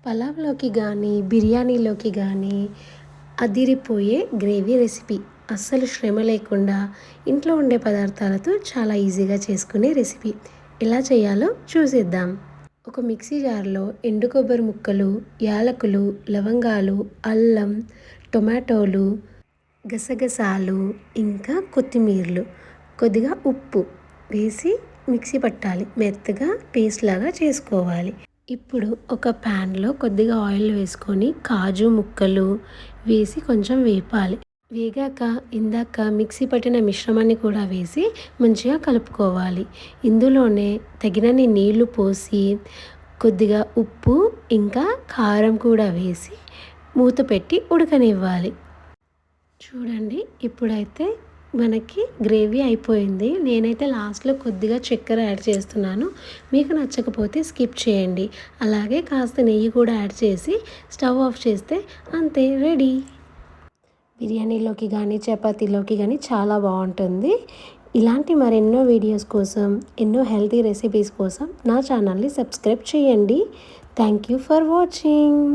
పలావ్‌లోకి గానీ, బిర్యానీలోకి గానీ అదిరిపోయే గ్రేవీ రెసిపీ. అస్సలు శ్రమ లేకుండా ఇంట్లో ఉండే పదార్థాలతో చాలా ఈజీగా చేసుకునే రెసిపీ. ఎలా చేయాలో చూసేద్దాం. ఒక మిక్సీ జార్‌లో ఎండు కొబ్బరి ముక్కలు, యాలకులు, లవంగాలు, అల్లం, టొమాటోలు, గసగసాలు, ఇంకా కొత్తిమీరలు, కొద్దిగా ఉప్పు వేసి మిక్సీ పట్టాలి. మెత్తగా పేస్ట్ లాగా చేసుకోవాలి. ఇప్పుడు ఒక ప్యాన్లో కొద్దిగా ఆయిల్ వేసుకొని కాజు ముక్కలు వేసి కొంచెం వేపాలి. వేగాక ఇందాక మిక్సీ పట్టిన మిశ్రమాన్ని కూడా వేసి మంచిగా కలుపుకోవాలి. ఇందులోనే తగినన్ని నీళ్లు పోసి కొద్దిగా ఉప్పు ఇంకా కారం కూడా వేసి మూత పెట్టి ఉడకనివ్వాలి. చూడండి, ఇప్పుడైతే మనకి గ్రేవీ అయిపోయింది. నేనైతే లాస్ట్లో కొద్దిగా చక్కెర యాడ్ చేస్తున్నాను. మీకు నచ్చకపోతే స్కిప్ చేయండి. అలాగే కాస్త నెయ్యి కూడా యాడ్ చేసి స్టవ్ ఆఫ్ చేస్తే అంతే, రెడీ. బిర్యానీలోకి కానీ చపాతీలోకి కానీ చాలా బాగుంటుంది. ఇలాంటి మరెన్నో వీడియోస్ కోసం, ఎన్నో హెల్తీ రెసిపీస్ కోసం నా ఛానల్ని సబ్స్క్రైబ్ చేయండి. Thank you for watching.